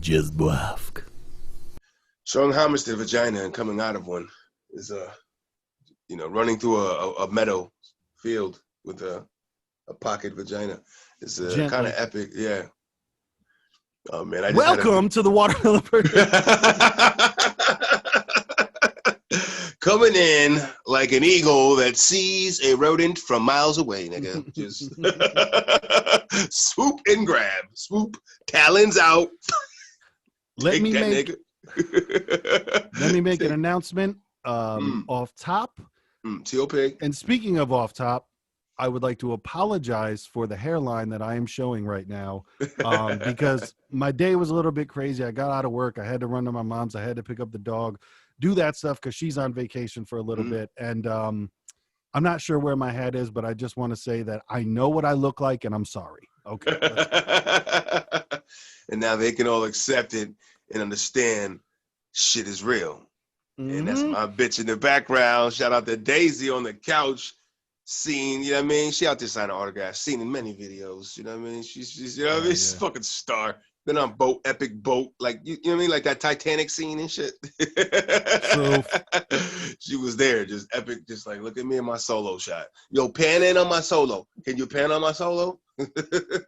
Just buafk. Showing homage to the vagina and coming out of one is running through a meadow field with a pocket vagina. It's kind of epic, yeah. Oh man, I just welcome to the Watermelon Birthday. Coming in like an eagle that sees a rodent from miles away, nigga. Just swoop and grab, swoop, talons out. Let me make an announcement off top. TOP. And speaking of off top, I would like to apologize for the hairline that I am showing right now because my day was a little bit crazy. I got out of work. I had to run to my mom's. I had to pick up the dog, do that stuff because she's on vacation for a little bit. And I'm not sure where my head is, but I just want to say that I know what I look like and I'm sorry. Okay. And now they can all accept it and understand shit is real. And that's my bitch in the background. Shout out to Daisy on the couch. Seen, you know what I mean? She out there signing autographs. Seen in many videos, you know what I mean? She's you know what I mean? She's a fucking star. Been on boat, epic boat, like you know what I mean? Like that Titanic scene and shit. True. She was there, just epic, just like look at me in my solo shot. Yo, pan in on my solo. Can you pan on my solo?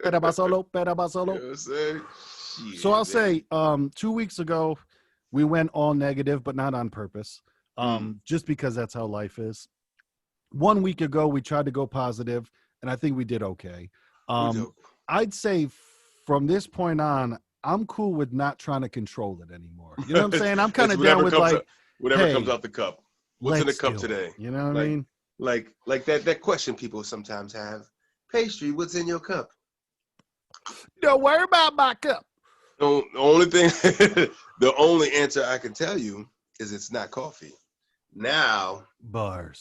Pera ba solo. You know what I'm saying? So I'll say 2 weeks ago, we went all negative, but not on purpose. Just because that's how life is. 1 week ago, we tried to go positive, and I think we did okay. I'd say from this point on, I'm cool with not trying to control it anymore. You know what I'm saying? I'm kind of down with whatever comes out the cup. What's in the cup today? You know what I mean? Like that question people sometimes have. Pastry, what's in your cup? Don't worry about my cup. The only answer I can tell you is it's not coffee. Now bars.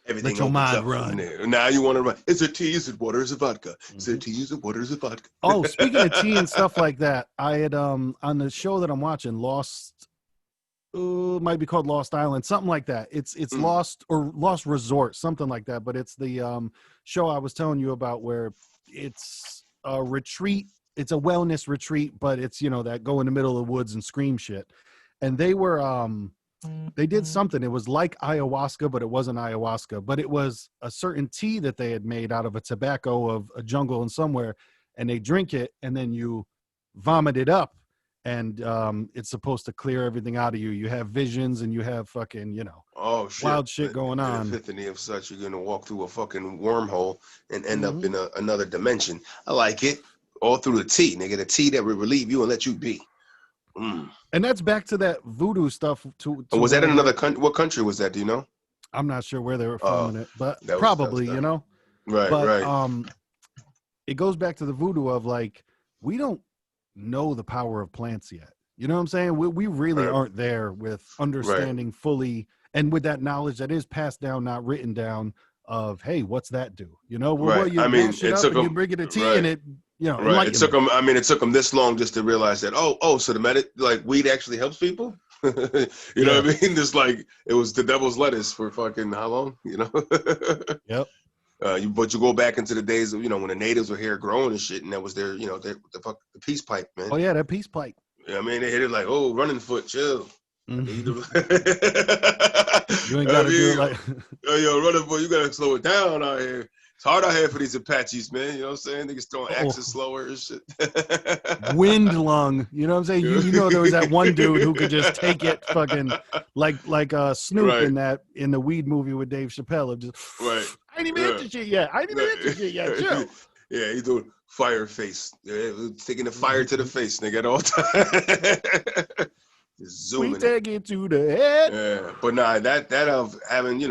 Everything let your mind run. Now you want to run. Is it tea? Is it water? Is it vodka? Is it tea? Is it water? Is it vodka? Oh, speaking of tea and stuff like that, I had on the show that I'm watching, Lost. Might be called Lost Island, something like that. It's Lost or Lost Resort, something like that. But it's the show I was telling you about where it's a retreat. It's a wellness retreat, but it's that go in the middle of the woods and scream shit. And they were they did something. It was like ayahuasca, but it wasn't ayahuasca. But it was a certain tea that they had made out of a tobacco of a jungle and somewhere, and they drink it, and then you vomit it up, and it's supposed to clear everything out of you. You have visions, and you have fucking wild shit going on. The epiphany of such, you're gonna walk through a fucking wormhole and end up in another dimension. I like it. All through the tea, nigga. The tea that will relieve you and let you be. And that's back to that voodoo stuff. Was that in another country? What country was that? Do you know? I'm not sure where they were filming it, but that probably, Right, but, right. It goes back to the voodoo of like, we don't know the power of plants yet. You know what I'm saying? We really aren't there with understanding fully, and with that knowledge that is passed down, not written down, of, hey, what's that do? You bring it a tea and it, Right. It took them. I mean, it took them this long just to realize that. So the weed actually helps people. You know what I mean? Just like it was the devil's lettuce for fucking how long? Yep. But you go back into the days of when the natives were here growing and shit, and that was their the peace pipe, man. Oh yeah, that peace pipe. I mean, they hit it like, running foot, chill. You ain't gotta do it like running foot. You gotta slow it down out here. It's hard out here for these Apaches, man. You know what I'm saying? Niggas throwing axes slower and shit. Wind lung. You know what I'm saying? There was that one dude who could just take it fucking like Snoop in the Weed movie with Dave Chappelle. I ain't even hit the shit yet. Chill. Yeah, he's doing fire face. Taking the fire to the face, nigga, at all times. Just zooming. We take it to the head. Yeah, but nah, that of having,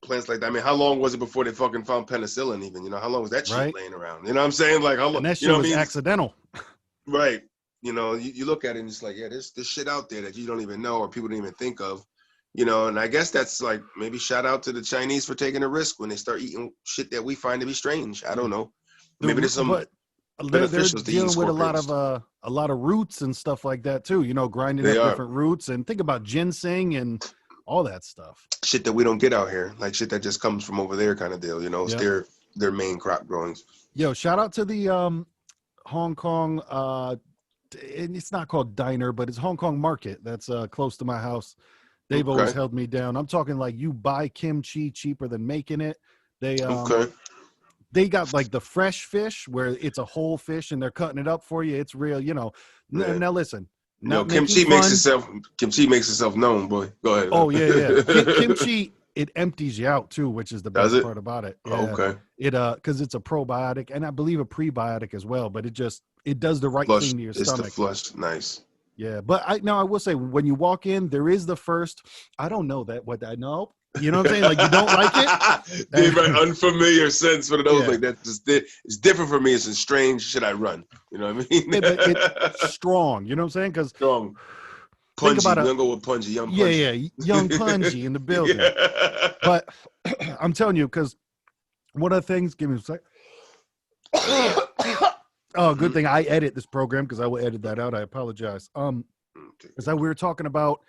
plants like that. I mean, how long was it before they fucking found penicillin even? How long was that shit laying around? You know what I'm saying? Like, how long? And that shit was accidental. Right. You look at it and it's like, there's shit out there that you don't even know or people don't even think of. And I guess that's like maybe shout out to the Chinese for taking a risk when they start eating shit that we find to be strange. I don't know. Maybe there's some they're dealing with a lot of roots and stuff like that too. Grinding up different roots, and think about ginseng and all that stuff. Shit that we don't get out here, like shit that just comes from over there, kind of deal. It's their main crop growings. Yo, shout out to the Hong Kong and it's not called diner, but it's Hong Kong Market. That's close to my house. They've always held me down. I'm talking like you buy kimchi cheaper than making it. They got like the fresh fish where it's a whole fish and they're cutting it up for you. It's real, Now listen, kimchi makes itself known, boy. Go ahead. Oh yeah. Kimchi, it empties you out too, which is the best part about it. Yeah. Okay. It because it's a probiotic and I believe a prebiotic as well, but it does the right thing to your stomach. It's the flush. Nice. Yeah, but I will say when you walk in, there is the first. I don't know what I know. You know what I'm saying? Like you don't like it. The right unfamiliar sense, one of those like that. It's different for me. It's a strange shit I run. You know what I mean? Yeah, but it's strong. You know what I'm saying? Because strong. Pungy. We're gonna go with pungy. Young pungy. Yeah, young pungy in the building. Yeah. But I'm telling you, because one of the things. Give me a sec. Oh, good thing I edit this program because I will edit that out. I apologize. Because we were talking about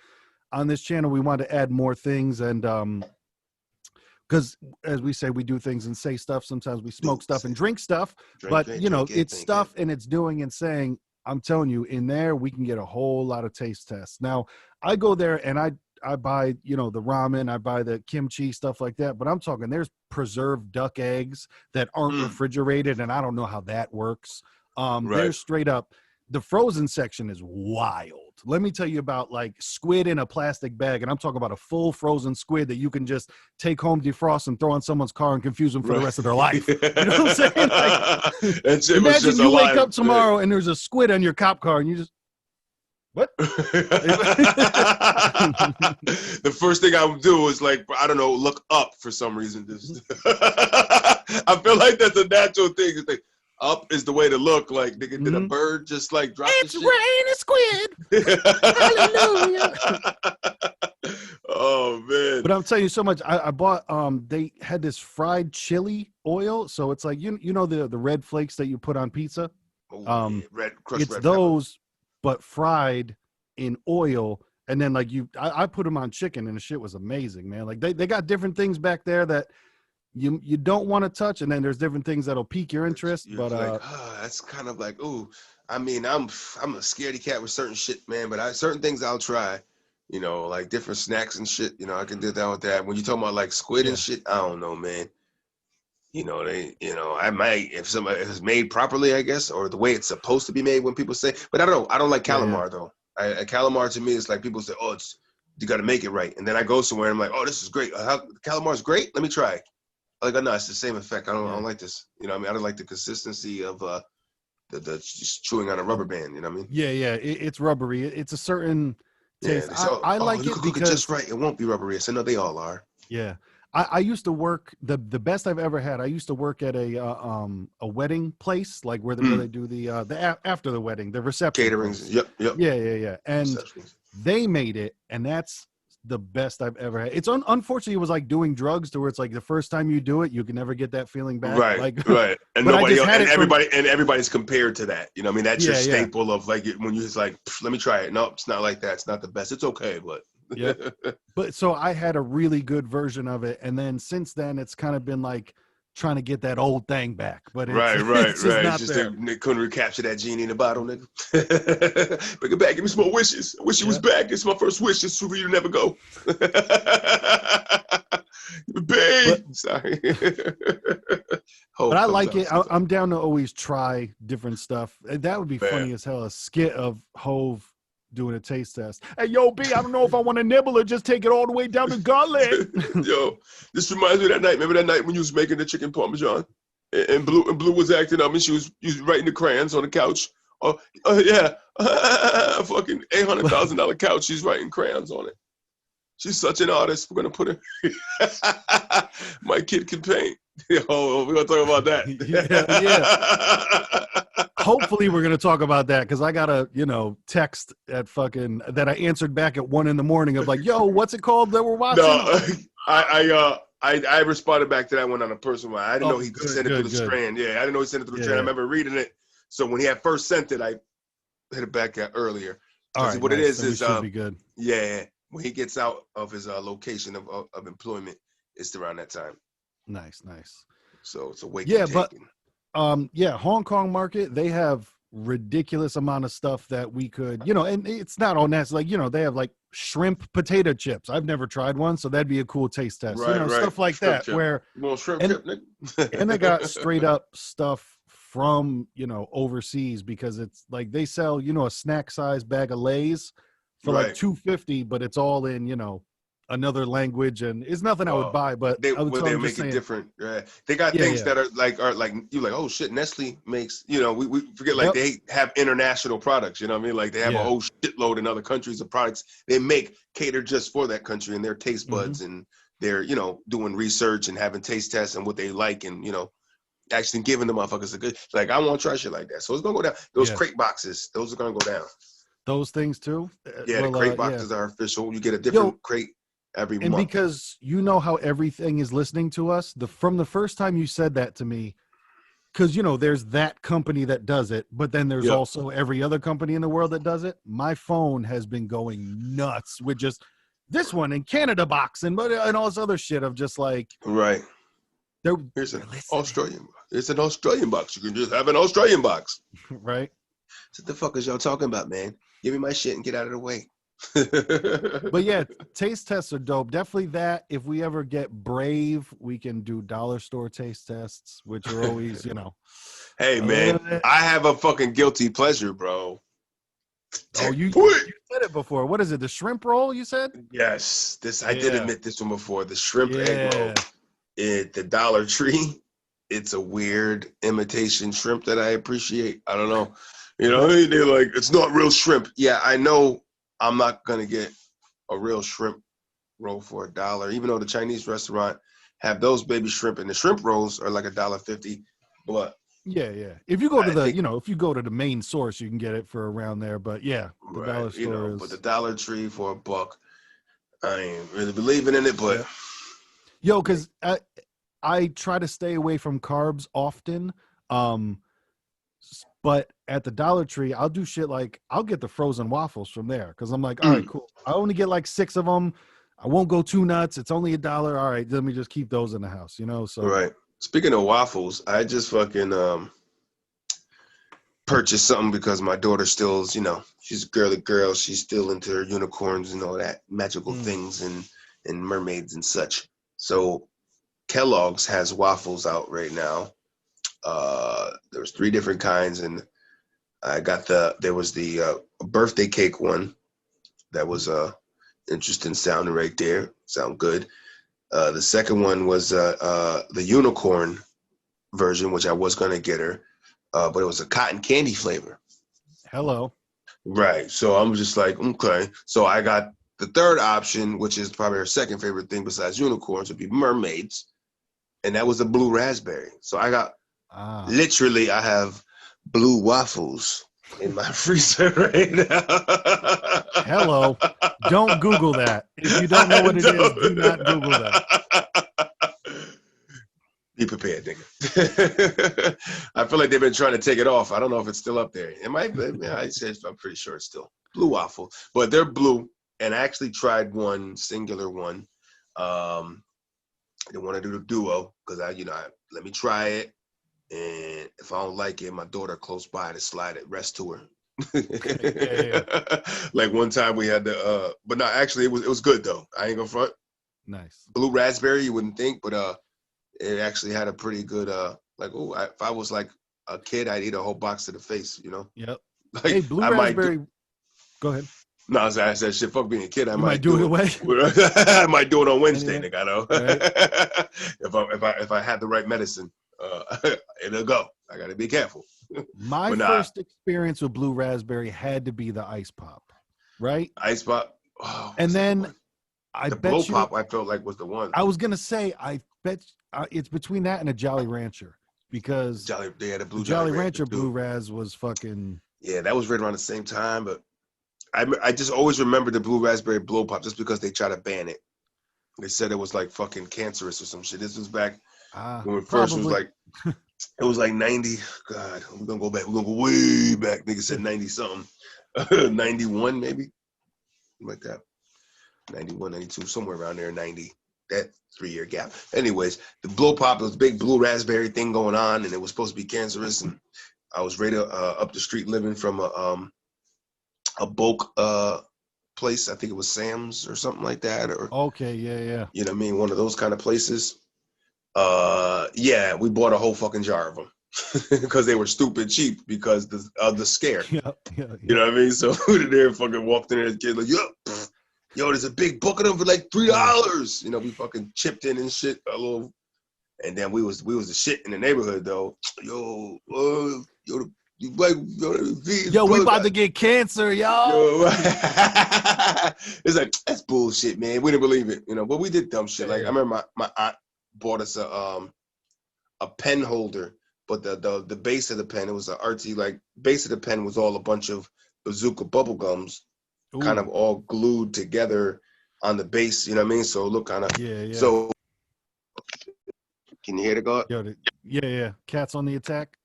on this channel, we want to add more things, and because as we say, we do things and say stuff. Sometimes we smoke stuff and drink stuff, but it's stuff and it's doing and saying. I'm telling you, in there we can get a whole lot of taste tests. Now, I go there and I buy the ramen, I buy the kimchi, stuff like that. But I'm talking there's preserved duck eggs that aren't refrigerated, and I don't know how that works. There's straight up. The frozen section is wild. Let me tell you about like squid in a plastic bag. And I'm talking about a full frozen squid that you can just take home, defrost, and throw on someone's car and confuse them for the rest of their life. You know what I'm saying? Like, imagine you wake up tomorrow and there's a squid on your cop car and you just, what? The first thing I would do is like, I don't know, look up for some reason. I feel like that's a natural thing. It's like, up is the way to look. Like, nigga, did a bird just like drop it's rain, a squid. Hallelujah. Oh man! But I'm telling you so much. I bought. They had this fried chili oil, so it's like the red flakes that you put on pizza. Red crushed it's red those, pepper. But fried in oil, and then like I put them on chicken, and the shit was amazing, man. Like they got different things back there that. You don't want to touch, and then there's different things that'll pique your interest. You're but like, that's kind of like, ooh. I mean, I'm a scaredy cat with certain shit, man. But certain things I'll try. Like different snacks and shit. I can do that with that. When you talking about like squid and shit, I don't know, man. I might if it's made properly, I guess, or the way it's supposed to be made. When people say, but I don't know. I don't like calamar though. Calamar to me is like people say, oh, you got to make it right, and then I go somewhere and I'm like, oh, this is great. Calamar's great. Let me try it. Like, no, it's the same effect. I don't like this. I don't like the consistency of the just chewing on a rubber band. You know what I mean? Yeah. It's rubbery. It's a certain taste. I like it because just right. It won't be rubbery. So no, they all are. Yeah. I used to work the best I've ever had. I used to work at a wedding place, like where they do the after the wedding, the reception. Caterings. Yep. Yeah. And they made it, and that's the best I've ever had. It's unfortunately it was like doing drugs to where it's like the first time you do it, you can never get that feeling back. Right. And nobody else, and everybody's compared to that. I mean, that's your staple of like when you just like, let me try it. No, it's not like that. It's not the best. It's okay, but yeah. But so I had a really good version of it, and then since then it's kind of been like trying to get that old thing back, but it's just they couldn't recapture that genie in the bottle, nigga. Bring it back, give me some more wishes. I wish it was back. It's my first wish. It's for you to never go. Sorry. But I like it. I'm down to always try different stuff. That would be funny as hell. A skit of Hove doing a taste test. Hey, yo, B, I don't know if I want to nibble or just take it all the way down the gullet. Yo, this reminds me of that night. Remember that night when you was making the chicken parmesan? And Blue was acting up and she was writing the crayons on the couch. Yeah. Fucking $800,000 couch. She's writing crayons on it. She's such an artist. We're going to put her. My kid can paint. Oh, we're going to talk about that. Yeah. Hopefully we're going to talk about that because I got a, text at that I answered back at 1 a.m. of like, yo, what's it called that we're watching? No, I responded back to that one on a personal one. I didn't know he sent it through the strand. Yeah, I didn't know he sent it through the strand. I remember reading it. So when he had first sent it, I hit it back at earlier. All right, what it is should be good. Yeah, when he gets out of his location of employment, it's around that time. Nice. So it's a wake. Yeah, but Hong Kong market, they have ridiculous amount of stuff that we could, you know, and it's not all nasty. Like, you know, they have like shrimp potato chips. I've never tried one, so that'd be a cool taste test. You Right, know, right. stuff like Shrimp that. chip. Where You want shrimp and chip, nigga? and they got straight up stuff from, you know, overseas, because it's like they sell, you know, a snack size bag of Lay's for like Right. $2.50, but it's all in, you know, another language, and it's nothing I would buy. But they I would, where so they I'm just make it saying, different. Right. They got yeah, things yeah, that are like you like, oh shit, Nestle makes, you know, we forget like yep, they have international products, you know what I mean? Like they have a yeah, whole shitload in other countries of products they make catered just for that country and their taste hmm, buds, and they're, you know, doing research and having taste tests and what they like, and you know, actually giving the motherfuckers a good, like, I want to try shit like that. So it's gonna go down. Those yeah, crate boxes, those are gonna go down. those things too. Yeah, the crate Yeah, boxes are official. You get a yo, different crate every and month. because you know how everything is listening to us, from the first time you said that to me, because you know there's that company that does it, but then there's Yep. also every other company in the world that does it. My phone has been going nuts with just this one in Canada box and all this other shit of just like Right. they're Here's they're an listening. Australian. It's an Australian box. You can just have an Australian box. Right? What the fuck is y'all talking about, man? Give me my shit and get out of the way. But yeah, taste tests are dope. Definitely that. If we ever get brave, we can do dollar store taste tests, which are always, you know, Hey, a little man, bit. I have a fucking guilty pleasure, bro. Oh, you Put said it before. What is it? The shrimp roll? You said? Yes, this I did Yeah, admit this one before. The shrimp egg roll yeah. at the Dollar Tree. It's a weird imitation shrimp that I appreciate. I don't know. You know, they're like, it's not real shrimp. Yeah, I know I'm not gonna get a real shrimp roll for $1, even though the Chinese restaurant have those baby shrimp, and the shrimp rolls are like $1.50. But Yeah, yeah. If you go to I the, think, you know, if you go to the main source, you can get it for around there. But yeah, the right, dollar you store know, but the is. Dollar Tree for $1, I ain't really believing in it, but Yeah. Yo, like, because I try to stay away from carbs often. Um, but at the Dollar Tree, I'll do shit like I'll get the frozen waffles from there because I'm like, all right, cool. I only get like 6 of them. I won't go too nuts. It's only $1. All right, let me just keep those in the house, you know. So right. Speaking of waffles, I just fucking purchased something because my daughter still's, you know, she's a girly girl. She's still into her unicorns and all that magical mm, things and mermaids and such. So Kellogg's has waffles out right now. There's 3 different kinds, and I got there was the birthday cake one that was interesting sounding right there. Sound good. The second one was the unicorn version, which I was gonna get her, but it was a cotton candy flavor. hello. Right. So I'm just like, okay. So I got the third option, which is probably her second favorite thing besides unicorns, would be mermaids, and that was a blue raspberry. So I got Ah, literally, I have blue waffles in my freezer right now. hello. Don't Google that. If you don't know I what it is, do don't. not Google that. Be prepared, nigga. I feel like they've been trying to take it off. I don't know if it's still up there. It might be. Yeah, I'm pretty sure it's still blue waffle, but they're blue. And I actually tried one singular one. I didn't want to do the duo because let me try it. And if I don't like it, my daughter close by to slide it rest to her. Yeah, yeah. Like one time we had to but no, actually it was good though. I ain't gonna front. Nice. Blue raspberry, you wouldn't think, but it actually had a pretty good like, oh, if I was like a kid, I'd eat a whole box to the face, you know. Yep. Like Hey, blue I might do. raspberry. Go ahead. No, I said shit. Fuck being a kid. I You might might do it do away. it. I might do it on Wednesday, Anyway, nigga. I know. right? If I had the right medicine, it'll go. I gotta be careful. My But nah, first experience with blue raspberry had to be the ice pop, right? ice pop. Oh, And was it the then one? I The blow bet you, pop. I felt like was the one. I was gonna say, I bet it's between that and a Jolly Rancher because Jolly. They had a the blue Jolly Jolly Rancher Rancher blue too. raz was fucking. Yeah, that was right around the same time. But I just always remember the blue raspberry blow pop just because they tried to ban it. They said it was like fucking cancerous or some shit. This was back when it first was Probably. like, it was like 90. God, we're gonna go back. We're gonna go way back. Nigga said 90 something. 91 maybe, like that. 91, 92, somewhere around there. 90. That 3-year gap. Anyways, the blow pop was big blue raspberry thing going on, and it was supposed to be cancerous. And I was right up the street living from a bulk place. I think it was Sam's or something like that, or Okay, yeah. you know what I mean, one of those kind of places. Yeah, we bought a whole fucking jar of them because they were stupid cheap because of the scare. Yeah. You know what I mean? So we there fucking walked in there, kid like, yo, there's a big book of them for like $3. You know, we fucking chipped in and shit a little, and then we was the shit in the neighborhood though. Yo, you like Yo, we about to get cancer, yo. It's like, that's bullshit, man. We didn't believe it, you know. But we did dumb shit. Like I remember my aunt bought us a pen holder, but the base of the pen, it was an artsy, like base of the pen was all a bunch of bazooka bubble gums, kind of all glued together on the base. You know what I mean? So it looked kind of So can you hear the God? Yeah. Cats on the attack.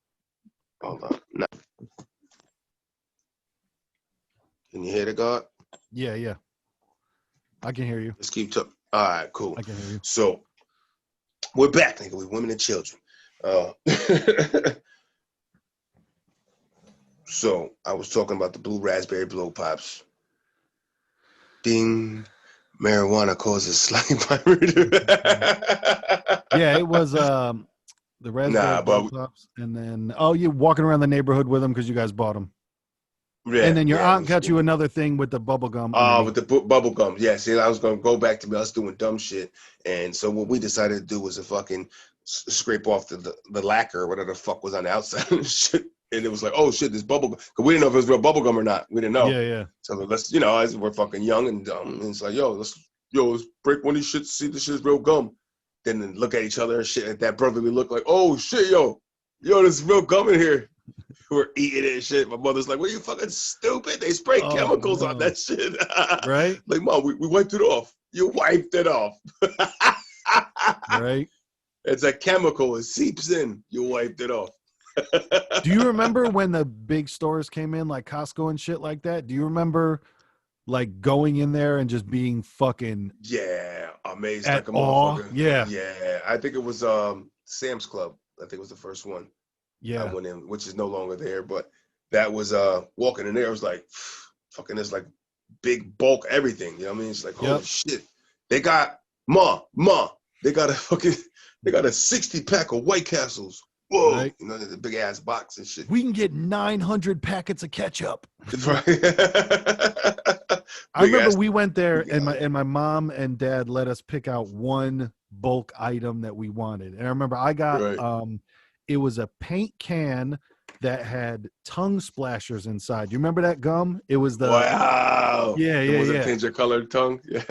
Hold on. No. Can you hear the God? Yeah. I can hear you. Just keep talking. All right, cool. I can hear you. So we're back, nigga, with women and children. So I was talking about the blue raspberry blow pops. Ding. Marijuana causes slight pyrite. Yeah, it was the raspberry blow pops, and then you walking around the neighborhood with them because you guys bought them. Yeah, and then your aunt got you another thing with the bubble gum. With the bubble gum. Yeah, see, I was going to go back to us doing dumb shit. And so what we decided to do was to fucking scrape off the lacquer or whatever the fuck was on the outside and shit. And it was like, oh shit, this bubble gum. Because we didn't know if it was real bubble gum or not. We didn't know. Yeah. So let's, you know, as we're fucking young and dumb. And it's like, let's break one of these shits, see this shit is real gum. Then look at each other and shit at that brotherly look like, oh shit, yo, there's real gum in here. We're eating it and shit. My mother's like, "Well, you fucking stupid. They spray chemicals on that shit." Right? Like, Mom, we wiped it off. You wiped it off. Right? It's a chemical. It seeps in. You wiped it off. Do you remember when the big stores came in, like Costco and shit like that? Do you remember like going in there and just being fucking amazed at like a awe? motherfucker? Yeah. I think it was Sam's Club. I think it was the first one. Yeah, I went in, which is no longer there, but that was walking in there. It was like fucking this like big bulk everything. You know what I mean? It's like holy shit. They got Ma. They got a 60-pack of White Castles. Whoa, right. You know, the big ass box and shit. We can get 900 packets of ketchup. Right. I remember we went there and my mom and dad let us pick out one bulk item that we wanted. And I remember I got it was a paint can that had tongue splashers inside. You remember that gum? It was the It was a tinge of colored tongue. Yep.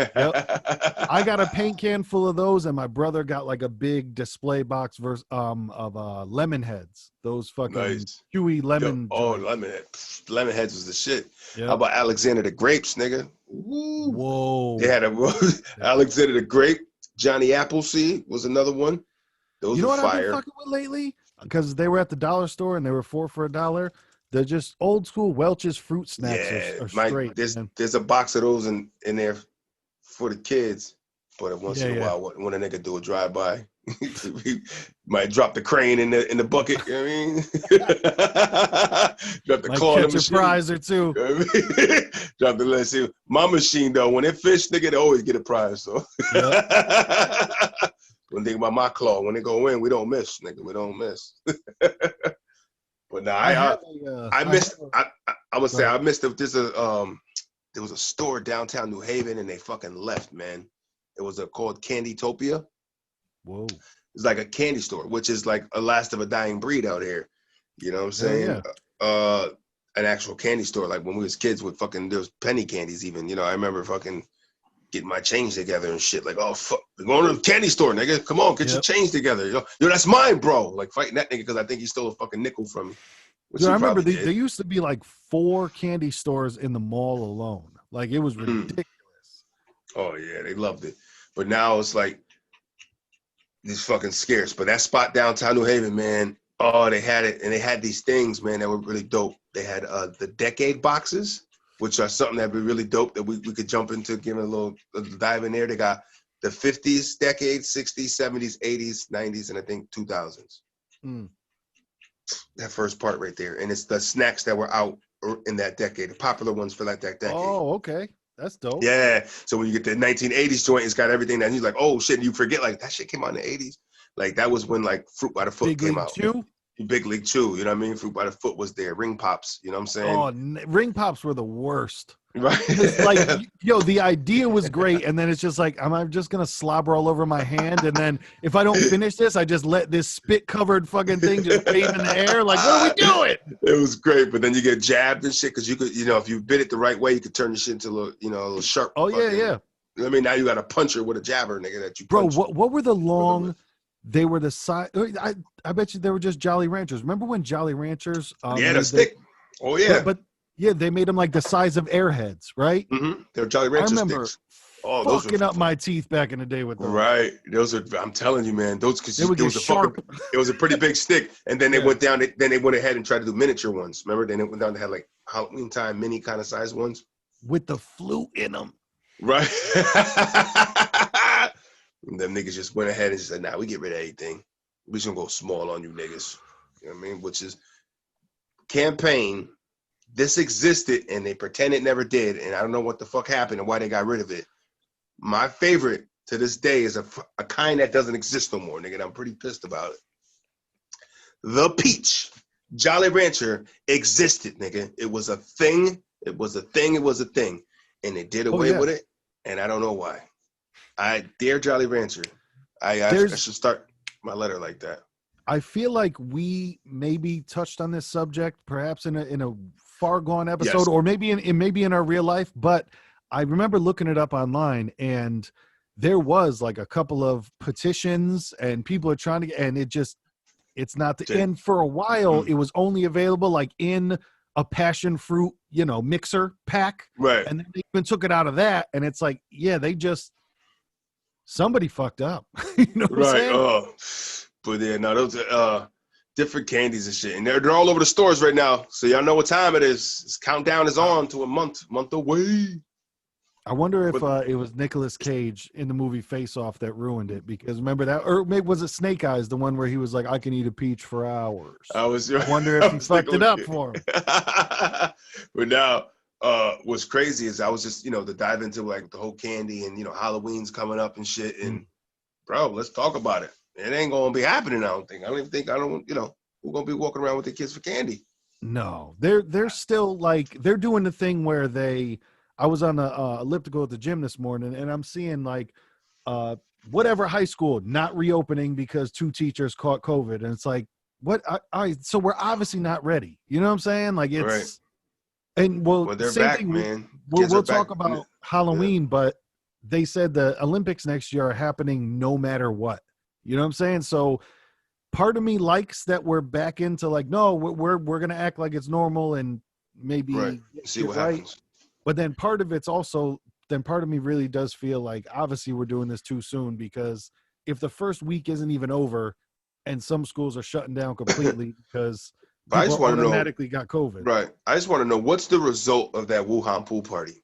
I got a paint can full of those, and my brother got like a big display box of lemon heads. Those fucking chewy lemon. Lemon heads was the shit. Yep. How about Alexander the Grapes, nigga? Ooh. Whoa. They had Alexander the Grape. Johnny Appleseed was another one. Those were fire. I've been fucking with lately? Because they were at the dollar store and they were 4 for $1. They're just old school Welch's fruit snacks are straight. There's a box of those in there for the kids, but once in a while, when a nigga do a drive by, he might drop the crane in the bucket. You know what I mean? Drop the claw in the machine. Prize or two. You know what I mean? Drop the let's see. My machine though, when it fish, nigga, they always get a prize. So. One thing about my claw, when they go in, we don't miss, nigga. We don't miss. But now I missed. I would say I missed. There was a store downtown New Haven, and they fucking left, man. It was called Candytopia. Whoa! It's like a candy store, which is like a last of a dying breed out here. You know what I'm saying? An actual candy store, like when we was kids, with fucking there was penny candies even. You know, I remember fucking getting my change together and shit. Like, oh fuck, we're going to the candy store, nigga. Come on, get your change together. Yo, that's mine, bro. Like fighting that nigga because I think he stole a fucking nickel from me. Dude, I remember there used to be like 4 candy stores in the mall alone. Like it was ridiculous. Oh yeah, they loved it. But now it's like these fucking scarce. But that spot downtown New Haven, man. Oh, they had it, and they had these things, man, that were really dope. They had the decade boxes, which are something that'd be really dope that we could jump into, give it a little dive in there. They got the 50s decade, 60s, 70s, 80s, 90s, and I think 2000s. That first part right there, and it's the snacks that were out in that decade, the popular ones for that decade. Oh, okay, that's dope. Yeah. So when you get the 1980s joint, it's got everything that he's like, oh shit, and you forget like that shit came out in the 80s. Like that was when like Fruit by the Foot Big came League out. Chew. Big League Chew, you know what I mean? Fruit by the Foot was there. Ring Pops, you know what I'm saying? Oh, ring pops were the worst. Right. It's like, yo, the idea was great, and then it's just like, I'm just gonna slobber all over my hand, and then if I don't finish this, I just let this spit-covered fucking thing just wave in the air. Like, what are we doing? It was great, but then you get jabbed and shit because you could, if you bit it the right way, you could turn the shit into a little, a little sharp. Oh yeah, fucking, yeah. I mean, now you got a puncher with a jabber, nigga, that you Bro, punch. what were the long? They were the size. I bet you they were just Jolly Ranchers. Remember when Jolly Ranchers? Yeah, the stick. Oh yeah, but yeah, they made them like the size of Airheads, right? Mm-hmm. They're Jolly Rancher sticks. Oh, those fucking up my teeth back in the day with those. Right, those are. I'm telling you, man. Those because it was sharp. It was a pretty big stick, and then they went down. Then they went ahead and tried to do miniature ones. Remember? Then they went down. They had like Halloween time mini kind of size ones with the flute in them. Right. And them niggas just went ahead and said, "Nah, we get rid of everything. We just gonna go small on you niggas." You know what I mean? Which is campaign. This existed, and they pretend it never did, and I don't know what the fuck happened and why they got rid of it. My favorite to this day is a kind that doesn't exist no more, nigga. And I'm pretty pissed about it. The Peach Jolly Rancher existed, nigga. It was a thing. It was a thing. It was a thing, and they did away with it, and I don't know why. Dear Jolly Rancher, I should start my letter like that. I feel like we maybe touched on this subject, perhaps in a far gone episode, or maybe in our real life. But I remember looking it up online, and there was like a couple of petitions, and people are trying to get, and it's not the end. For a while, it was only available like in a passion fruit, mixer pack, right? And then they even took it out of that, and it's like, somebody fucked up, you know what I'm saying? But yeah, no, those are different candies and shit, and they're all over the stores right now. So y'all know what time it is. This countdown is on to a month away. I wonder if it was Nicolas Cage in the movie Face Off that ruined it, because remember that, or maybe was it Snake Eyes, the one where he was like, "I can eat a peach for hours." I wonder if he fucked it up for him. But now, what's crazy is I was just to dive into like the whole candy and Halloween's coming up and shit, and bro, let's talk about it. It ain't gonna be happening. I don't think. We're gonna be walking around with the kids for candy. No, they're still like, they're doing the thing where I was on the elliptical at the gym this morning, and I'm seeing like whatever high school not reopening because 2 teachers caught COVID, and it's like, what? So we're obviously not ready. You know what I'm saying? Like, it's right. And well, they're same back, thing, man. We'll talk about Halloween, but they said the Olympics next year are happening no matter what. You know what I'm saying? So part of me likes that we're back into like, no, we're gonna act like it's normal and maybe see what happens. But then part of me really does feel like obviously we're doing this too soon, because if the first week isn't even over and some schools are shutting down completely because people automatically got COVID. Right. I just want to know, what's the result of that Wuhan pool party?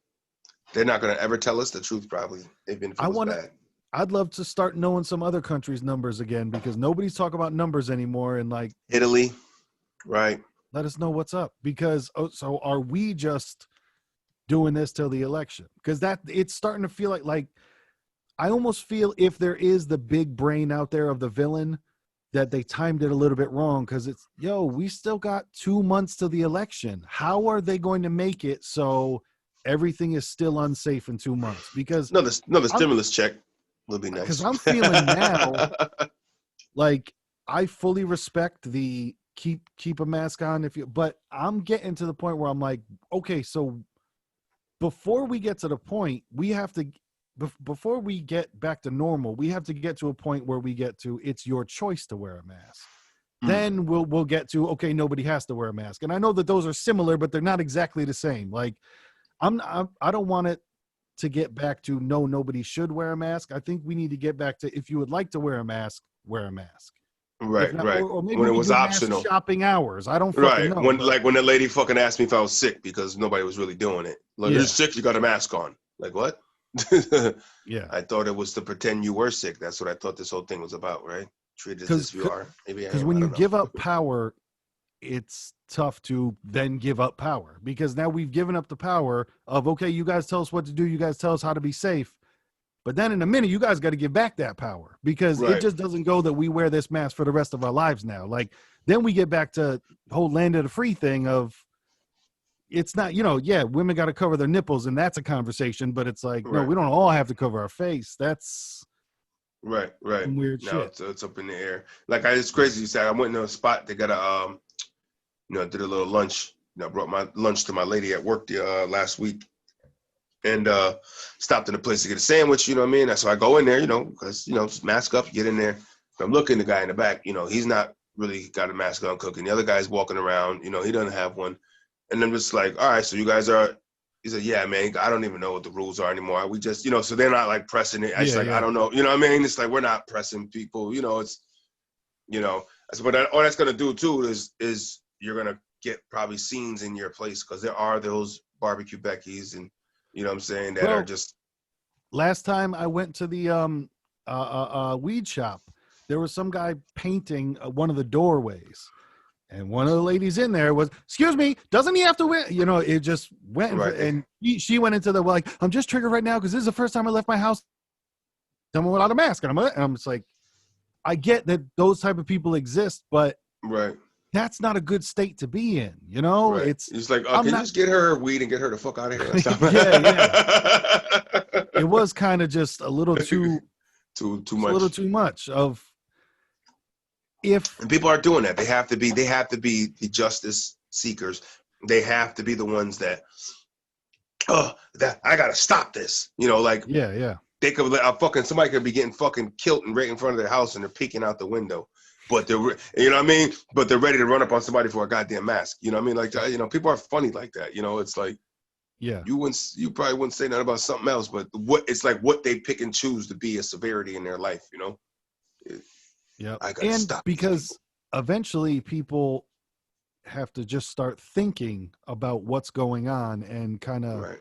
They're not going to ever tell us the truth, probably, even if it was bad. I'd love to start knowing some other countries' numbers again, because nobody's talking about numbers anymore. And like Italy, right? Let us know what's up, because so are we just doing this till the election? Because it's starting to feel like I almost feel if there is the big brain out there of the villain, that they timed it a little bit wrong, because it's, we still got 2 months to the election. How are they going to make it so everything is still unsafe in 2 months? Because another stimulus check will be nice. Because I'm feeling now like I fully respect the keep a mask on but I'm getting to the point where I'm like, okay, so before we get to the point, before we get back to normal, we have to get to a point where we get to, it's your choice to wear a mask. Then we'll get to, okay, nobody has to wear a mask. And I know that those are similar, but they're not exactly the same. Like I don't want it to get back to nobody should wear a mask. I think we need to get back to, if you would like to wear a mask, wear a mask. Right, not, right. Or maybe when it was optional. Shopping hours. I don't fucking know. When the lady fucking asked me if I was sick because nobody was really doing it. Like, you're sick, you got a mask on. Like, what? Yeah. I thought it was to pretend you were sick. That's what I thought this whole thing was about, right? Treat it as if you are. Maybe because when you give up power it's tough to then give up power, because now we've given up the power of, okay, you guys tell us what to do, you guys tell us how to be safe, but then in a minute you guys got to give back that power, because it Right. just doesn't go that we wear this mask for the rest of our lives now. Like, then we get back to whole land of the free thing of, it's not, yeah, women got to cover their nipples, and that's a conversation, but it's like, no, Right. we don't all have to cover our face. That's Right. some weird Now shit. it's up in the air. Like, it's crazy. You said I went to a spot. They got a did a little lunch. Brought my lunch to my lady at work the last week, and stopped in a place to get a sandwich. You know what I mean? So I go in there, because just mask up, get in there. I'm looking, the guy in the back. He's not really got a mask on cooking. The other guy's walking around. He doesn't have one. And I'm just like, all right, so you guys are. He said, yeah, man, I don't even know what the rules are anymore. We just, so they're not like pressing it. I just I don't know. You know what I mean? It's like, we're not pressing people. It's, that's what all that's going to do too is you're going to get probably scenes in your place, because there are those barbecue Beckys and, you know what I'm saying, that are just. Last time I went to the weed shop, there was some guy painting one of the doorways. And one of the ladies in there was, excuse me, doesn't he have to wear, it just went, Right. and she went into the, like, I'm just triggered right now because this is the first time I left my house, someone without a mask. And I'm just like, I get that those type of people exist, but right. That's not a good state to be in, Right. It's like, can you just get her weed and get her the fuck out of here? Yeah. It was kind of just a little too much. A little too much of. And people are doing that. They have to be the justice seekers. They have to be the ones that I gotta stop this. Yeah. They could somebody could be getting fucking killed and right in front of their house, and they're peeking out the window. But they're, but they're ready to run up on somebody for a goddamn mask. You know what I mean? Like, people are funny like that. It's like, yeah, you probably wouldn't say nothing about something else, but it's like what they pick and choose to be a severity in their life. Yeah. I gotta stop, because eventually people have to just start thinking about what's going on and kind of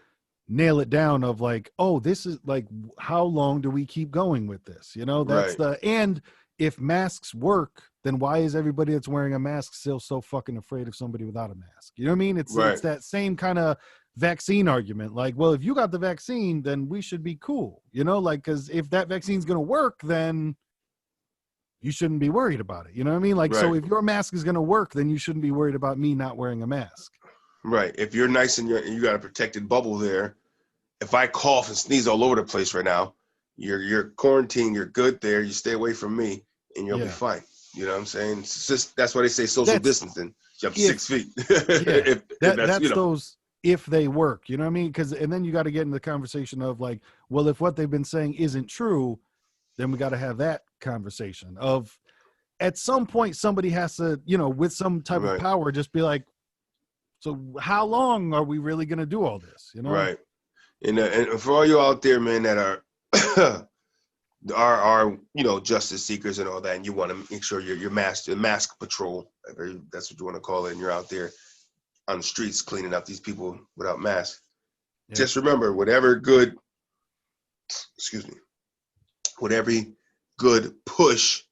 nail it down of like, oh, this is like, how long do we keep going with this? That's and if masks work, then why is everybody that's wearing a mask still so fucking afraid of somebody without a mask? You know what I mean? It's that same kind of vaccine argument. Like, well, if you got the vaccine, then we should be cool, like, because if that vaccine's going to work, then you shouldn't be worried about it. You know what I mean? Like, so if your mask is going to work, then you shouldn't be worried about me not wearing a mask. Right. If you're nice and you got a protected bubble there, if I cough and sneeze all over the place right now, you're quarantined, you're good there, you stay away from me, and you'll be fine. You know what I'm saying? It's just, that's why they say social distancing. Jump 6 feet. That's those, if they work, you know what I mean? And then you got to get into the conversation of like, well, if what they've been saying isn't true, then we got to have that conversation of, at some point somebody has to, with some type of power, just be like, so how long are we really going to do all this? Right. And for all you out there, man, that are justice seekers and all that, and you want to make sure your mask patrol, that's what you want to call it, and you're out there on the streets cleaning up these people without masks. Yeah. Just remember, whatever good push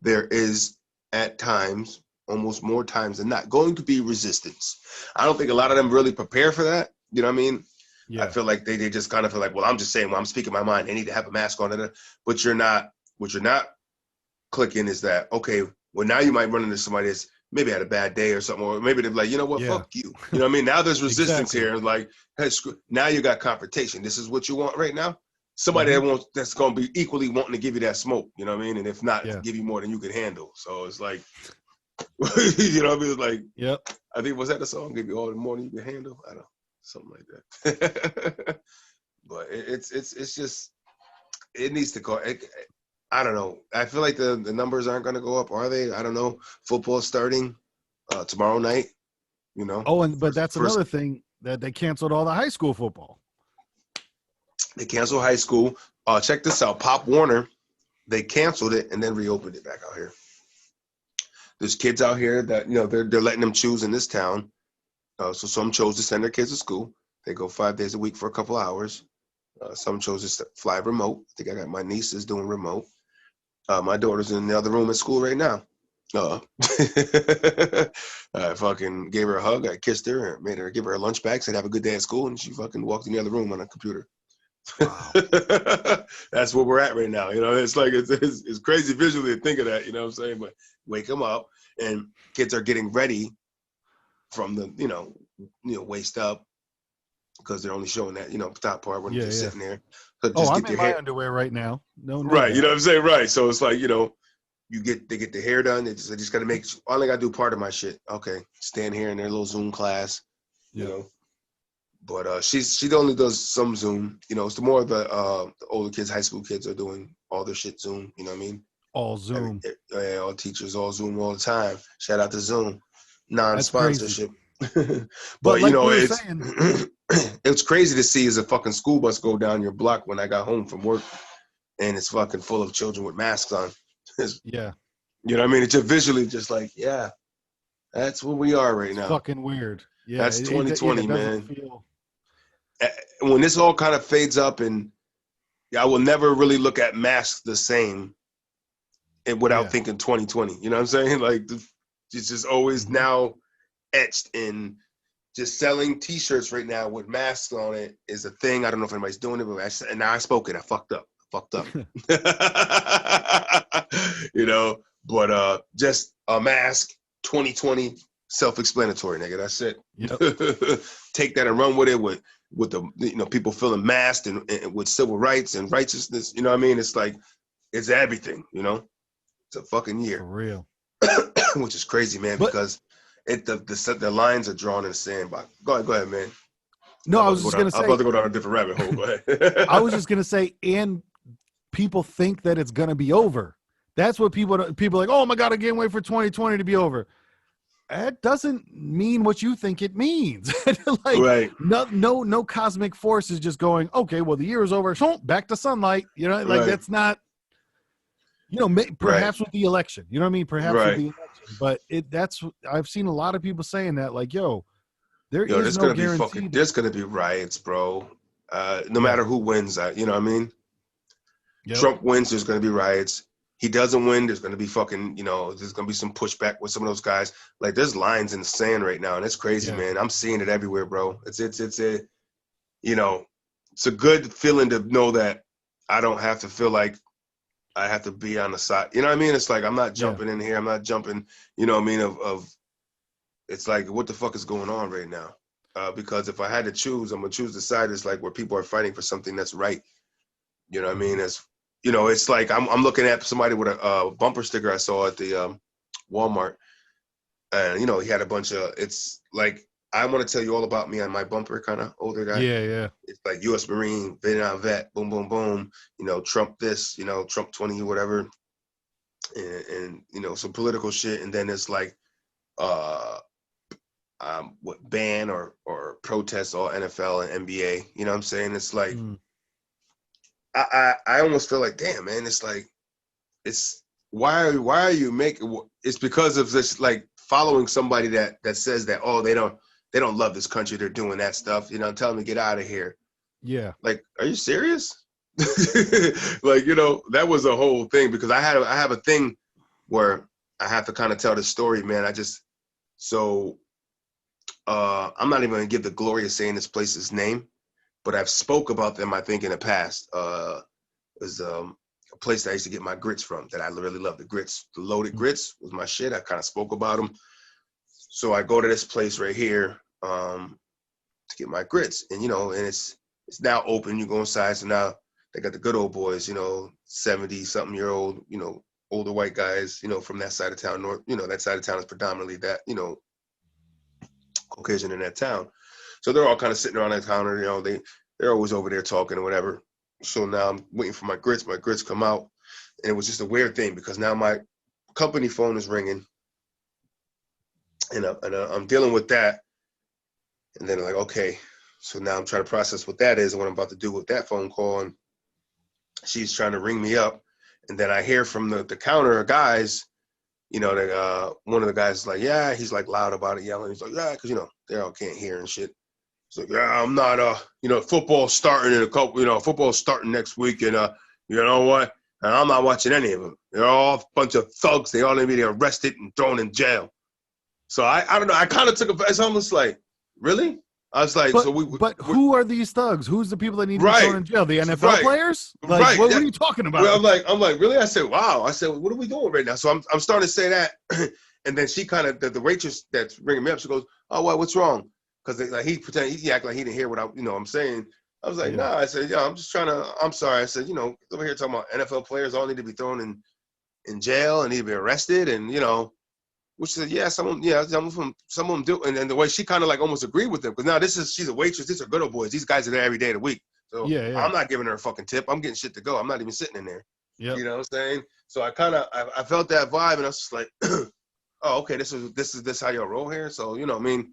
there is at times, almost more times than not, going to be resistance. I don't think a lot of them really prepare for that. You know what I mean? Yeah. I feel like they just kind of feel like, well, I'm just saying, I'm speaking my mind. They need to have a mask on it. But what you're not clicking is that, okay, well, now you might run into somebody that's maybe had a bad day or something, or maybe they're like, you know what, fuck you. You know what I mean? Now there's resistance here. Like, hey, now you got confrontation. This is what you want right now? Somebody that's going to be equally wanting to give you that smoke, you know what I mean? And if not, give you more than you can handle. So it's like, you know what I mean? It's like, I think, was that the song? Give you all the more than you can handle? I don't know. Something like that. But it's just, it needs to go. I don't know. I feel like the numbers aren't going to go up, are they? I don't know. Football starting tomorrow night, Oh, but that's another thing, that they canceled all the high school football. They canceled high school. Check this out. Pop Warner, they canceled it and then reopened it back out here. There's kids out here that, they're letting them choose in this town. So some chose to send their kids to school. They go 5 days a week for a couple hours. Some chose to fly remote. I think I got my nieces doing remote. My daughter's in the other room at school right now. I fucking gave her a hug. I kissed her, made her give her a lunch bag, said have a good day at school, and she fucking walked in the other room on a computer. Wow. That's where we're at right now. You know, it's like it's crazy visually to think of that. You know what I'm saying? But wake them up, and kids are getting ready from the waist up because they're only showing that top part when they're just sitting there. So just I'm get in their my hair underwear right now. No, right. doubt. You know what I'm saying? Right. So it's like they get their hair done. They just got to make. All I got to do part of my shit. Okay, stand here in their little Zoom class. You know. But she only does some Zoom. It's the more of the older kids, high school kids are doing all their shit Zoom. You know what I mean? All Zoom. All teachers all Zoom all the time. Shout out to Zoom, non-sponsorship. But like we were it's saying, it's crazy to see as a fucking school bus go down your block when I got home from work, and it's fucking full of children with masks on. yeah. You know what I mean? It's just visually just like, yeah, that's where we are right now. Fucking weird. Yeah, that's 2020, it man. Feel... When this all kind of fades up, and I will never really look at masks the same and without thinking 2020. You know what I'm saying? Like, it's just always now etched in. Just selling T-shirts right now with masks on it is a thing. I don't know if anybody's doing it, but now I spoke it. I fucked up. But just a mask, 2020, self-explanatory, nigga. That's it. Yep. Take that and run with it with the people feeling masked and with civil rights and righteousness. You know what I mean? It's like it's everything. It's a fucking year. For real. Which is crazy, man, because the lines are drawn in the sand. But go ahead, man. No, I was just gonna say. I'm about to go down a different rabbit hole. Go ahead. I was just gonna say, and people think that it's gonna be over. That's what people are like. Oh my god, I can't wait for 2020 to be over. That doesn't mean what you think it means. Right. No cosmic force is just going, okay, well, the year is over. So back to sunlight. That's not. Perhaps with the election. You know what I mean? Perhaps with the election. But I've seen a lot of people saying that, like, there's no guarantee. There's gonna be riots, bro. No matter who wins, you know what I mean? Yep. Trump wins, there's gonna be riots. He doesn't win, there's gonna be fucking, there's gonna be some pushback with some of those guys. Like, there's lines in the sand right now, and it's crazy, man. I'm seeing it everywhere, bro. It's a good feeling to know that I don't have to feel like I have to be on the side. You know what I mean? It's like I'm not jumping in here. I'm not jumping. You know what I mean? Of it's like, what the fuck is going on right now? Because if I had to choose, I'm gonna choose the side that's like where people are fighting for something that's right. You know what I mean? It's like I'm looking at somebody with a bumper sticker I saw at the Walmart, and he had a bunch of. It's like, I want to tell you all about me on my bumper, kind of older guy. Yeah. It's like U.S. Marine, Vietnam vet, boom, boom, boom. Trump this, Trump 20 or whatever, and some political shit. And then it's like, ban or protest all NFL and NBA. You know what I'm saying? It's like, I almost feel like, damn, man. It's like, why are you making? It's because of this, like, following somebody that says that, oh, they don't love this country, they're doing that stuff, telling me get out of here. Yeah. Like, are you serious? Like, that was a whole thing, because I have a thing where I have to kind of tell the story, man. I'm not even gonna give the glory of saying this place's name, but I've spoke about them, I think, in the past. It was a place that I used to get my grits from, that I really love. The grits, the loaded grits was my shit. I kind of spoke about them. So I go to this place right here to get my grits, and and it's now open. You go inside, so now they got the good old boys, 70-something-year-old, older white guys, from that side of town. That side of town is predominantly that, Caucasian in that town. So they're all kind of sitting around that counter, they're always over there talking or whatever. So now I'm waiting for my grits. My grits come out, and it was just a weird thing, because now my company phone is ringing. And I'm dealing with that, and then I'm like, okay, so now I'm trying to process what that is and what I'm about to do with that phone call, and she's trying to ring me up, and then I hear from the counter guys, that one of the guys is like, yeah, he's like loud about it, yelling. He's like, yeah, because they all can't hear and shit. He's like, yeah, I'm not football's starting in a couple, football's starting next week, and you know what? And I'm not watching any of them. They're all a bunch of thugs. They all need to be arrested and thrown in jail. So I don't know. I kind of took it's almost like, really? I was like, but who are these thugs? Who's the people that need to be right, thrown in jail? The NFL players? Like, right. what are you talking about? Well, I'm like, really? I said, wow. I said, what are we doing right now? So I'm starting to say that, and then she kind of the waitress that's ringing me up. She goes, oh, what's wrong? Because like he act like he didn't hear what I'm saying. I was like, nah. I said, yeah, I'm just trying to. I'm sorry. I said, over here talking about NFL players all need to be thrown in jail and need to be arrested, and which said, some of them do. And then the way she kind of like almost agreed with them, because now she's a waitress. These are good old boys. These guys are there every day of the week. So I'm not giving her a fucking tip. I'm getting shit to go. I'm not even sitting in there. Yep. You know what I'm saying? So I felt that vibe, and I was just like, oh, okay, this is how y'all roll here. So what I mean.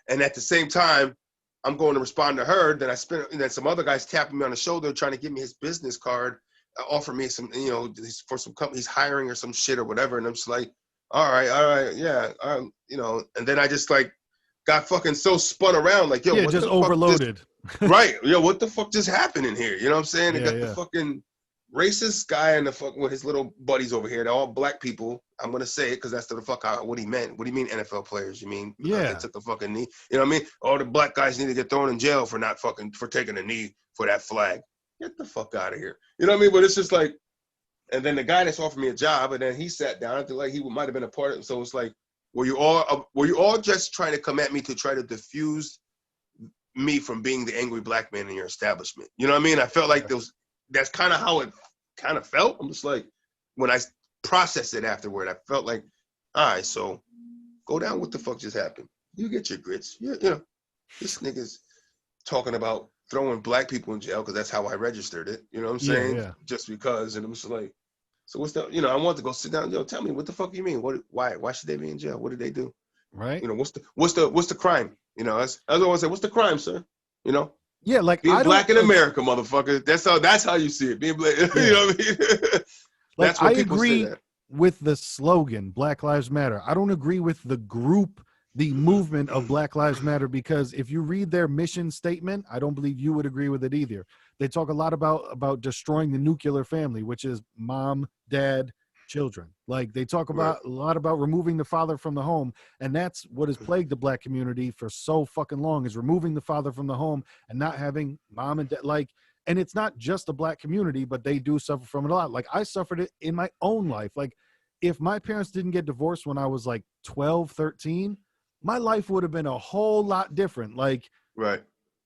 And at the same time, I'm going to respond to her. Then then some other guys tapping me on the shoulder, trying to give me his business card, offer me some, for some company he's hiring or some shit or whatever. And I'm just like, all right, yeah, and then I just like got fucking so spun around, like, yo, what just the overloaded. Right, yo, what the fuck just happened in here? You know what I'm saying? Yeah, got the fucking racist guy and the fuck with his little buddies over here. They're all black people. I'm gonna say it because that's the fuck what he meant. What do you mean NFL players? You mean they took the fucking knee? You know what I mean? All the black guys need to get thrown in jail for taking a knee for that flag. Get the fuck out of here. You know what I mean? But it's just like. And then the guy that's offered me a job, and then he sat down. I feel like he might have been a part of it. So it's like, were you all just trying to come at me to try to diffuse me from being the angry black man in your establishment? You know what I mean? I felt like that's kind of how it kind of felt. I'm just like, when I processed it afterward, I felt like, all right, so go down. What the fuck just happened? You get your grits. This nigga's talking about throwing black people in jail because that's how I registered it. You know what I'm saying? Yeah. Just because. And I'm just like, so what's the, I want to go sit down. Tell me, what the fuck you mean? Why should they be in jail? What did they do? Right. What's the crime? As I always say, what's the crime, sir? Yeah, like being black in America, motherfucker. That's how you see it. Being black, you know what I mean? That's what I agree with the slogan, Black Lives Matter. I don't agree with the group, the movement of Black Lives Matter, because if you read their mission statement, I don't believe you would agree with it either. They talk a lot about destroying the nuclear family, which is mom, dad, children. Like they talk about a lot about removing the father from the home. And that's what has plagued the black community for so fucking long, is removing the father from the home and not having mom and dad. Like, and it's not just the black community, but they do suffer from it a lot. Like I suffered it in my own life. Like if my parents didn't get divorced when I was like 12, 13, my life would have been a whole lot different. Like,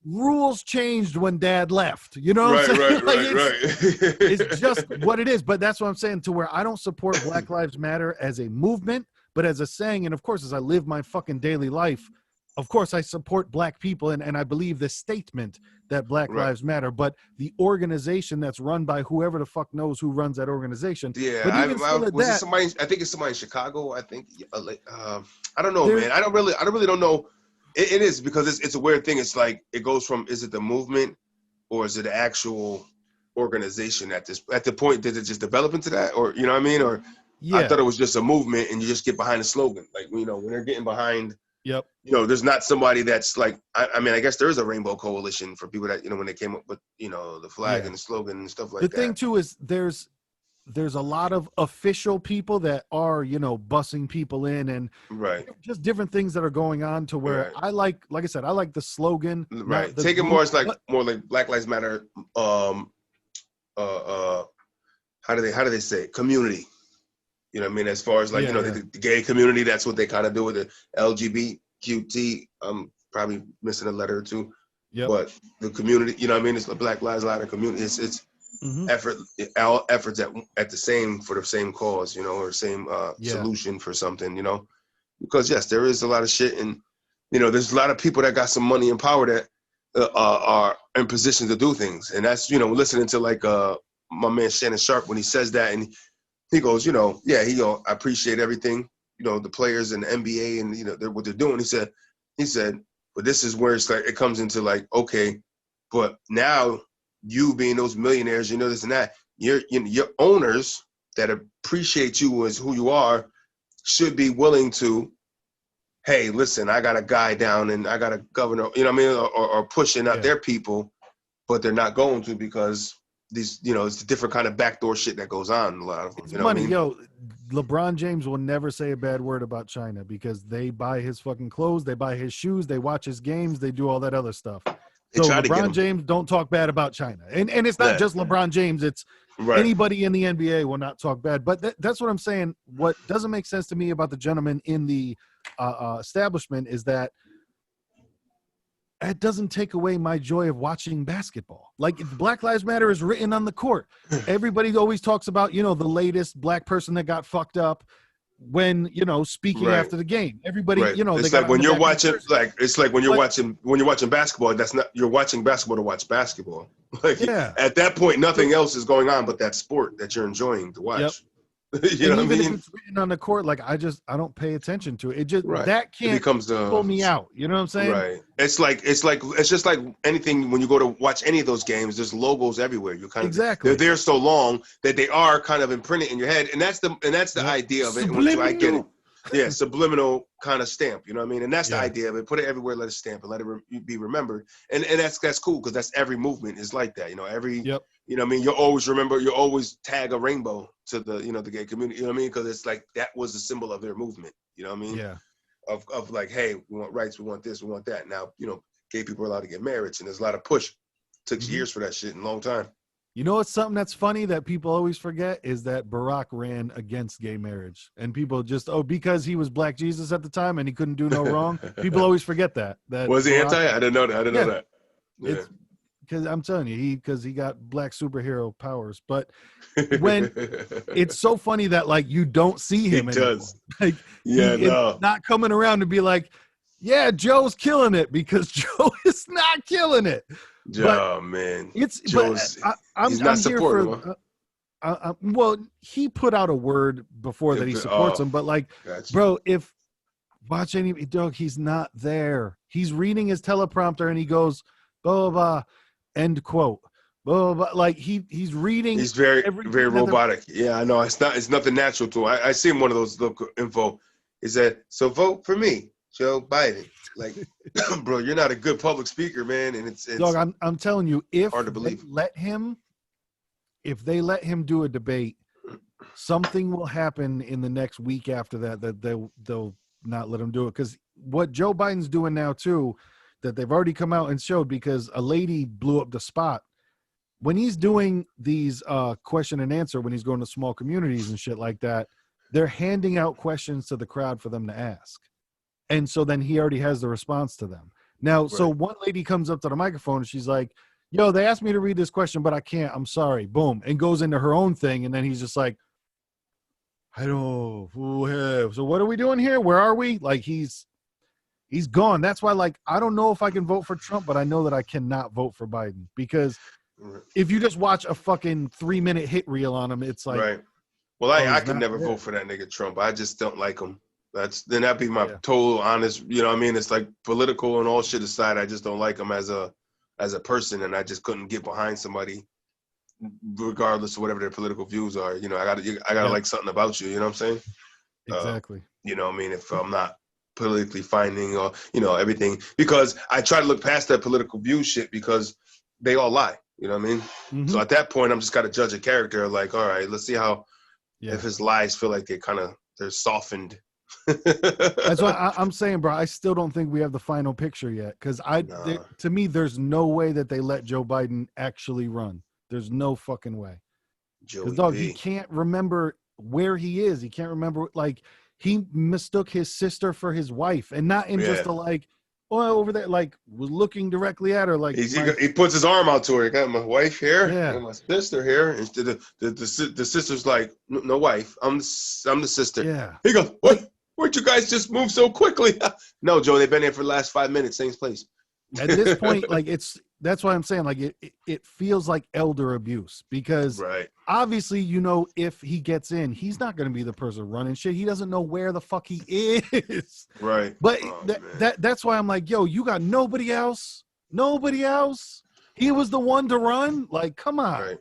rules changed when dad left. You know what I'm saying? It's just what it is. But that's what I'm saying, to where I don't support Black Lives Matter as a movement, but as a saying. And of course, as I live my fucking daily life, of course, I support black people, and I believe the statement that Black Lives Matter, but the organization that's run by whoever the fuck knows who runs that organization. Yeah, I think it's somebody in Chicago. I think I don't know, man. I don't really don't know. It is because it's a weird thing. It's like it goes from, is it the movement or is it the actual organization at the point? Did it just develop into that, or you know what I mean? Or I thought it was just a movement and you just get behind the slogan, like when they're getting behind. Yep. There's not somebody that's like, I mean, I guess there is a rainbow coalition for people that, when they came up with, the flag and the slogan and stuff like that. The thing too is there's a lot of official people that are, bussing people in and just different things that are going on, to where I like I said, I like the slogan. Right. Take it more, it's like more like Black Lives Matter. How do they say it? Community. You know what I mean? As far as like, the gay community, that's what they kind of do with the LGBTQT. I'm probably missing a letter or two. Yep. But the community, you know what I mean? It's the Black Lives Matter community. It's all efforts at the same, for the same cause, or same solution for something, because yes, there is a lot of shit, and there's a lot of people that got some money and power that are in position to do things, and that's listening to like my man Shannon Sharp when he says that, and he goes, I appreciate everything, the players and the NBA and what they're doing. He said, but this is where it's like it comes into like, okay, but now you being those millionaires, this and that, your owners that appreciate you as who you are should be willing to, hey, listen, I got a guy down and I got a governor, or pushing out their people, but they're not going to because these, it's a different kind of backdoor shit that goes on. A lot of them. It's You know what I money, mean? yo. LeBron James will never say a bad word about China because they buy his fucking clothes, they buy his shoes, they watch his games, they do all that other stuff. They So try to get LeBron him. James don't talk bad about China, and it's not Yeah. just LeBron James. It's Right. anybody in the NBA will not talk bad. But that's what I'm saying. What doesn't make sense to me about the gentleman in the establishment is that it doesn't take away my joy of watching basketball. Like Black Lives Matter is written on the court. Everybody always talks about, the latest black person that got fucked up when, speaking Right. after the game. Everybody, Right. they It's got like on when the you're back of the watching, jersey. like it's like when you're But- watching basketball. You're watching basketball to watch basketball. Like Yeah. at that point, nothing else is going on but that sport that you're enjoying to watch. Yep. You know and what I even mean? if it's written on the court, like I don't pay attention to it. It just Right. that It can't becomes pull me out. You know what I'm saying? Right. It's just like anything when you go to watch any of those games. There's logos everywhere. You kind of Exactly. they're there so long that they are kind of imprinted in your head, and that's the idea of it. Which I get it. Yeah, subliminal kind of stamp. You know what I mean? And that's the idea of it. Put it everywhere. Let it stamp and let it be remembered. And that's cool because that's every movement is like that. Every. Yep. You know what I mean? You always tag a rainbow to the the gay community. You know what I mean? Because it's like that was the symbol of their movement. You know what I mean? Yeah. Of like, hey, we want rights, we want this, we want that. Now, gay people are allowed to get married, and there's a lot of push. Took years for that shit and a long time. You know what's something that's funny that people always forget is that Barack ran against gay marriage, and people just because he was Black Jesus at the time and he couldn't do no wrong. People always forget that. Was he Barack, anti? I didn't know that. I didn't know that. Yeah. It's because I'm telling you, because he got black superhero powers. But when it's so funny that like you don't see him He anymore. does. Like it's not coming around to be like, yeah, Joe's killing it because Joe is not killing it. Oh man, I'm not here supportive. well, he put out a word before that he supports him, but like, gotcha. Bro, if watch any dog, he's not there. He's reading his teleprompter and he goes, blah, blah, blah, end quote. Blah, blah, blah. Like he's reading. He's very robotic. Yeah, I know. It's nothing natural to him. I see him one of those local info. He said, so vote for me, Joe Biden. Like, bro, you're not a good public speaker, man. And it's dog, I'm telling you, if hard to believe. If they let him do a debate, something will happen in the next week after that they'll not let him do it. Because what Joe Biden's doing now too, that they've already come out and showed, because a lady blew up the spot when he's doing these question and answer, when he's going to small communities and shit like that, they're handing out questions to the crowd for them to ask. And so then he already has the response to them. Now, So one lady comes up to the microphone and she's like, yo, they asked me to read this question, but I can't. I'm sorry. Boom. And goes into her own thing. And then he's just like, I don't know. So what are we doing here? Where are we? Like he's gone. That's why, like, I don't know if I can vote for Trump, but I know that I cannot vote for Biden, because if you just watch a fucking 3-minute hit reel on him, it's like, right. Well, I could never vote for that nigga Trump. I just don't like him. That'd be my total honest, you know what I mean? It's like political and all shit aside, I just don't like him as a person, and I just couldn't get behind somebody regardless of whatever their political views are. You know, I gotta like something about you, you know what I'm saying? Exactly. You know what I mean? If I'm not politically finding or, everything, because I try to look past that political view shit because they all lie, you know what I mean? Mm-hmm. So at that point, I'm just got to judge a character like, all right, let's see how, if his lies feel like they're softened. That's why I'm saying, bro, I still don't think we have the final picture yet. Because to me, there's no way that they let Joe Biden actually run. There's no fucking way. Because dog, he can't remember where he is. He can't remember, like, he mistook his sister for his wife, and not in just a like, oh, over there, like, was looking directly at her, like he puts his arm out to her. Got my wife here, and my sister here. Instead of the sister's like, no wife, I'm the sister. Yeah. He goes, what? Where'd you guys just move so quickly? No, Joe, they've been here for the last 5 minutes, same place. At this point, like, that's why I'm saying, like, it feels like elder abuse, because obviously, if he gets in, he's not going to be the person running shit. He doesn't know where the fuck he is. Right. But that's why I'm like, yo, you got nobody else? Nobody else? He was the one to run? Like, come on. Right.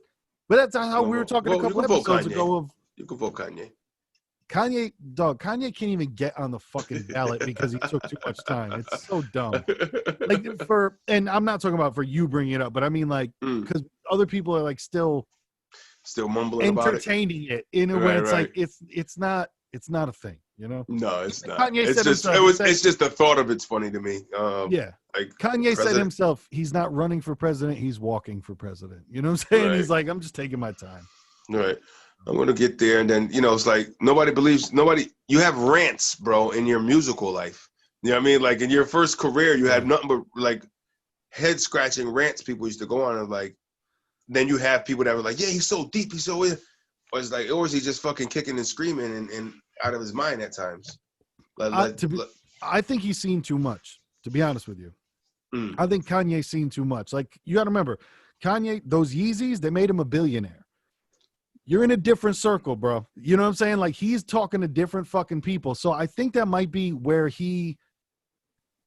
But that's how we were talking a couple episodes ago. You can vote Kanye. Kanye can't even get on the fucking ballot because he took too much time. It's so dumb. Like and I'm not talking about for you bringing it up, but I mean, like, because other people are like still mumbling about it. Entertaining it in a way. It's like it's not a thing, you know. No, it's not. Kanye It's said just himself. it's just the thought of it's funny to me. Yeah. Like Kanye said president. himself, he's not running for president, he's walking for president. You know what I'm saying? Right. He's like, I'm just taking my time. Right. I'm gonna get there, and then it's like nobody. You have rants, bro, in your musical life. You know what I mean? Like in your first career, you had nothing but like head scratching rants people used to go on, and like then you have people that were like, yeah, he's so deep, he's so in. Or it's like, or is he just fucking kicking and screaming and out of his mind at times? I think he's seen too much, to be honest with you. I think Kanye's seen too much. Like, you got to remember, Kanye, those Yeezys, they made him a billionaire. You're in a different circle, bro. You know what I'm saying? Like, he's talking to different fucking people. So I think that might be where he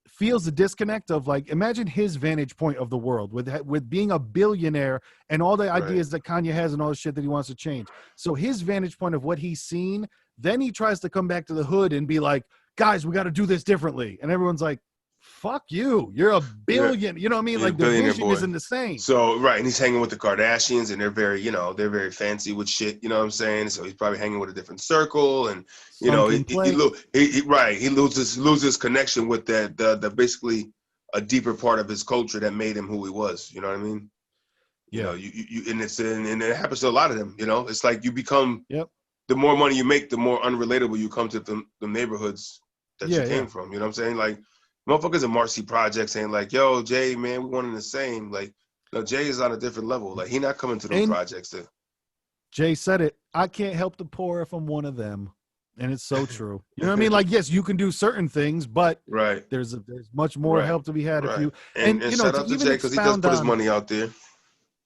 feels the disconnect of, like, imagine his vantage point of the world with being a billionaire and all the ideas that Kanye has and all the shit that he wants to change. So his vantage point of what he's seen, then he tries to come back to the hood and be like, guys, we got to do this differently. And everyone's like, fuck you. You're a billion. You know what I mean? Like, the vision isn't the same. So, right. And he's hanging with the Kardashians, and they're very fancy with shit. You know what I'm saying? So he's probably hanging with a different circle. And, he loses connection with the basically a deeper part of his culture that made him who he was. You know what I mean? Yeah. And it happens to a lot of them. You know, it's like you become, the more money you make, the more unrelatable you come to the neighborhoods that you came from. You know what I'm saying? Like, motherfuckers in Marcy Project saying like, yo, Jay, man, we wanted the same. Like, no, Jay is on a different level. Like, he not coming to those projects. Jay said it. I can't help the poor if I'm one of them. And it's so true. You know what I mean? Like, yes, you can do certain things, but there's much more help to be had if you and shout out to Jay because he does put his money out there.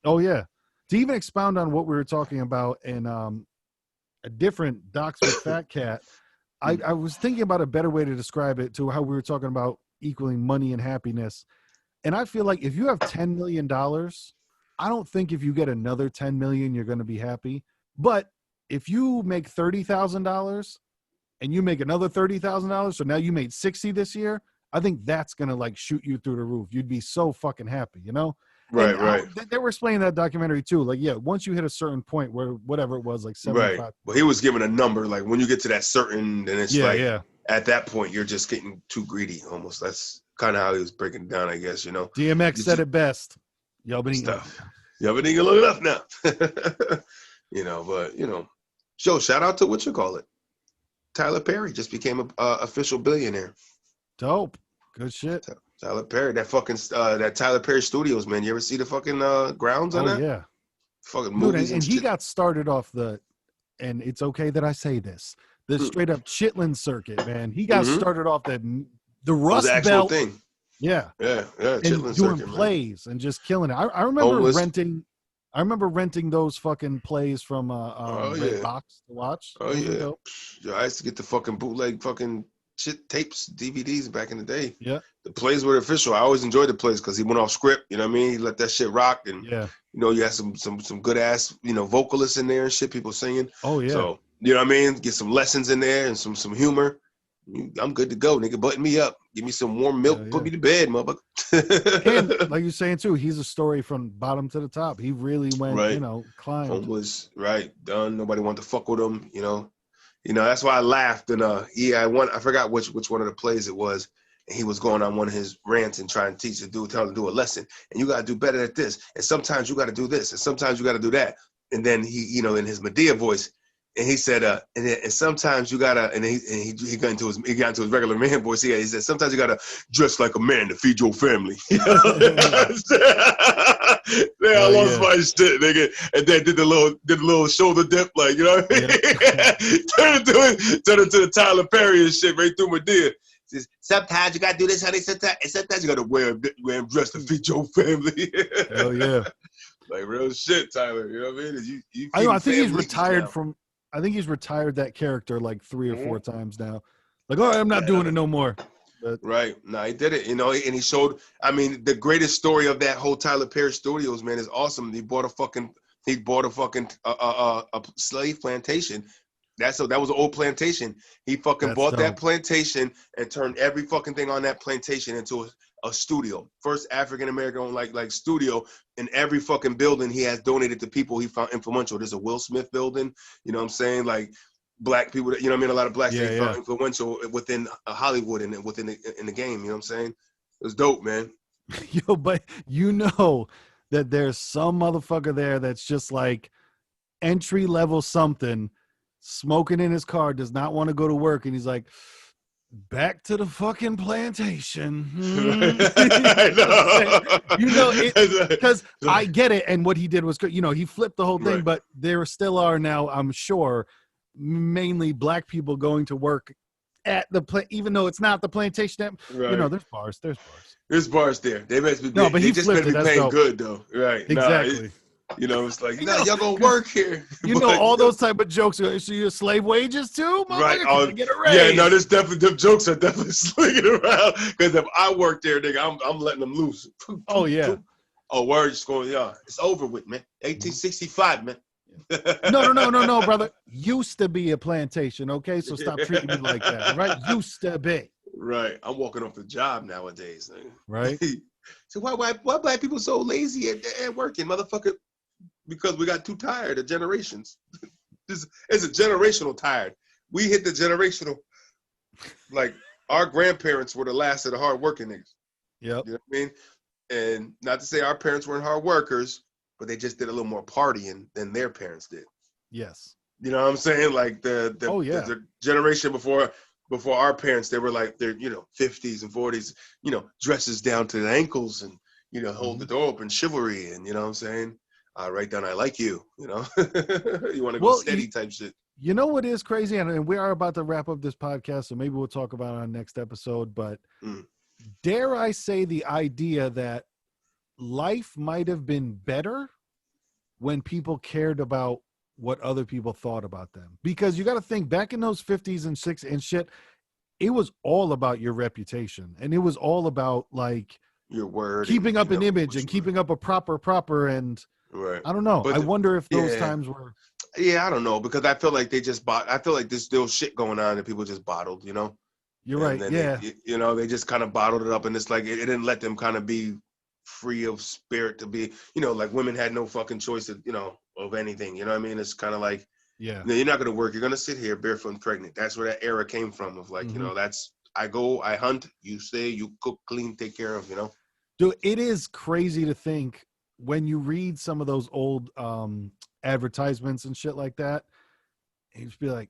Oh yeah. To even expound on what we were talking about in a different Docs with Fat Cat, I was thinking about a better way to describe it to how we were talking about equaling money and happiness. And I feel like if you have $10 million, I don't think if you get another 10 million, you're going to be happy. But if you make $30,000 and you make another $30,000, so now you made 60 this year, I think that's going to like shoot you through the roof. You'd be so fucking happy, you know? Right. They were explaining that documentary too. Like, yeah, once you hit a certain point where whatever it was, like 75. Right. Well, he was given a number. Like when you get to that certain, then it's at that point, you're just getting too greedy almost. That's kind of how he was breaking it down, I guess, you know. DMX said it best. Y'all been eating stuff. Y'all been eating long enough now. So shout out to what you call it. Tyler Perry just became a official billionaire. Dope. Good shit. Tyler Perry, that Tyler Perry Studios, man. You ever see the fucking grounds on that? Oh, yeah. Fucking movies and he got started off and it's okay that I say this, the straight up Chitlin circuit, man. He got started off the Rust Belt thing. Yeah. Chitlin doing circuit, plays and just killing it. I remember renting those fucking plays from Red Box to watch. Oh yeah. I used to get the fucking bootleg fucking shit tapes, DVDs back in the day. Yeah. The plays were official. I always enjoyed the plays because he went off script. You know what I mean? He let that shit rock, and you had some good ass vocalists in there and shit. People singing. Oh yeah. So you know what I mean? Get some lessons in there and some humor. I'm good to go, nigga. Button me up. Give me some warm milk. Put me to bed, motherfucker. And like you're saying too, he's a story from bottom to the top. He really went, climbed. Homeless, done. Nobody wanted to fuck with him. That's why I laughed. And I forgot which one of the plays it was. And he was going on one of his rants and trying to teach the dude, tell him to do a lesson. And you got to do better at this. And sometimes you got to do this. And sometimes you got to do that. And then he, in his Medea voice, and he said, and sometimes you gotta, and he got into his regular man voice. He said, sometimes you gotta dress like a man to feed your family. I lost my shit, nigga. And then did the little shoulder dip, like, you know what I mean? Turn it to the Tyler Perry and shit right through Medea. Says, sometimes you gotta do this, honey. Sometimes you gotta wear him dressed to feed your family. Hell yeah. Like real shit, Tyler. You know what I mean? I think he's retired from. I think he's retired that character like 3 or 4 times now. Like, all right, I'm not doing it no more. But, right. No, he did it, and he showed, the greatest story of that whole Tyler Perry Studios, man, is awesome. He bought a fucking slave plantation. That was an old plantation. He fucking bought that plantation and turned every fucking thing on that plantation into a studio. First African American like studio in every fucking building he has donated to people he found influential. There's a Will Smith building, you know what I'm saying? Like black people, you know what I mean? A lot of blacks that he found influential within Hollywood and within the game, you know what I'm saying? It was dope, man. Yo, but you know that there's some motherfucker there that's just like entry level something, smoking in his car, does not want to go to work, and he's like, back to the fucking plantation. I know. You know, it, because I get it, and what he did was good. You know, he flipped the whole thing, but there still are now, I'm sure, mainly black people going to work at the even though it's not the plantation. You know, there's bars. There's bars there. They must be. No, but they he just better be paying dope. good though, right? Exactly. You know, it's like, y'all gonna work here. You know, all those type of jokes. So you slave wages too, right? Get a raise. Yeah, no, there's definitely them jokes are definitely slinging around. Because if I work there, nigga, I'm letting them loose. Oh yeah. Oh, word, just going, yeah, it's over with, man. 1865, man. No, brother. Used to be a plantation, okay? So stop treating me like that, right? Used to be. Right. I'm walking off the job nowadays. Right. So why black people so lazy at working, motherfucker? Because we got too tired of generations. It's a generational tired. We hit the generational, like our grandparents were the last of the hard working niggas. Yep. You know what I mean? And not to say our parents weren't hard workers, but they just did a little more partying than their parents did. Yes. You know what I'm saying? Like the generation before our parents, they were like they're 50s and 40s, dresses down to the ankles and hold the door open, chivalry, and you know what I'm saying? Write down I like you, you want to go steady type shit. You know what is crazy, and we are about to wrap up this podcast, so maybe we'll talk about it on next episode, but dare I say the idea that life might have been better when people cared about what other people thought about them. Because you got to think back in those 50s and 60s and shit, it was all about your reputation. And it was all about like your word, keeping up an image and keeping up a proper. And I don't know. But I wonder if those times were. Yeah, I don't know, because I feel like they just I feel like there's still shit going on that people just bottled, You're right. Yeah. They just kind of bottled it up, and it's like it didn't let them kind of be free of spirit to be, like women had no fucking choice of, of anything. You know what I mean? It's kind of like, you're not going to work. You're going to sit here barefoot and pregnant. That's where that era came from of like, that's, I go, I hunt, you stay, you cook, clean, take care of, Dude, it is crazy to think when you read some of those old advertisements and shit like that, and you just be like,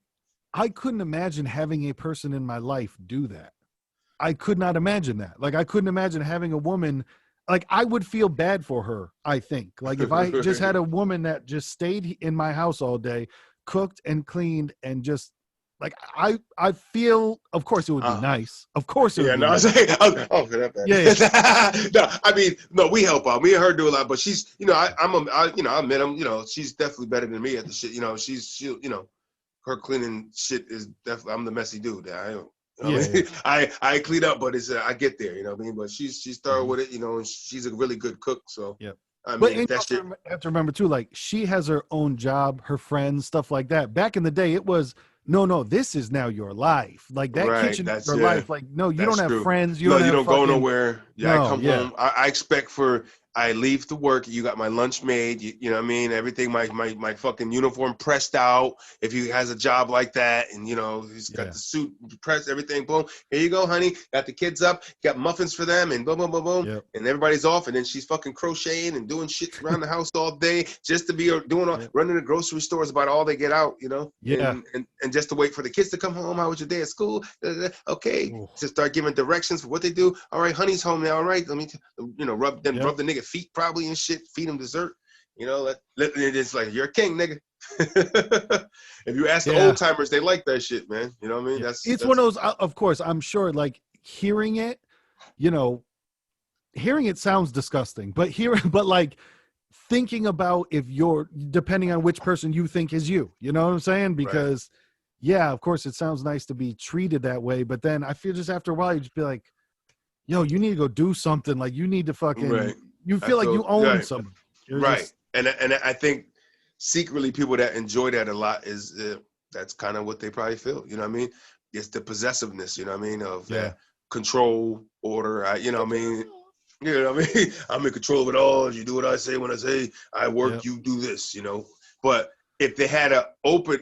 I couldn't imagine having a person in my life do that. I could not imagine that. Like, I couldn't imagine having a woman. Like, I would feel bad for her, I think. Like, if I just had a woman that just stayed in my house all day, cooked and cleaned, and just, like, I feel, of course, it would be nice. Of course it would be nice. No, I mean, no, we help out. Me and her do a lot, but she's, I met him, she's definitely better than me at the shit. She her cleaning shit is definitely, I'm the messy dude. I clean up, but it's I get there, you know what I mean? But she's thorough with it, and she's a really good cook. So I mean, but you have to remember too, like, she has her own job, her friends, stuff like that. Back in the day, it was no, this is now your life. Like, that kitchen is your life. Like, no, you don't have friends. You don't go nowhere. Yeah, I come home. I expect I leave to work. You got my lunch made. You know what I mean? Everything, my fucking uniform pressed out. If he has a job like that, and he's got the suit pressed, everything. Boom. Here you go, honey. Got the kids up. Got muffins for them, and boom, boom, boom, boom. Yep. And everybody's off, and then she's fucking crocheting and doing shit around the house all day just to be running the grocery stores about all they get out. Yeah. And just to wait for the kids to come home. How was your day at school? Okay. To start giving directions for what they do. All right, honey's home now. All right, let me rub the nigga feet probably and shit, feed him dessert, it's like, you're a king, nigga. If you ask the old timers, they like that shit, man. You know what I mean? That's one of those, of course, I'm sure, like, hearing it sounds disgusting, but like thinking about if you're, depending on which person you think is you know what I'm saying? Because of course it sounds nice to be treated that way, but then I feel just after a while you just be like, yo, you need to go do something. Like, you need to fucking you feel like you own something. Right. And I think secretly people that enjoy that a lot is that's kind of what they probably feel. You know what I mean? It's the possessiveness, you know what I mean? Of that control, order. You know what I mean? You know what I mean? I'm in control of it all. You do what I say when I say. I work, Yep. you do this, you know. But if they had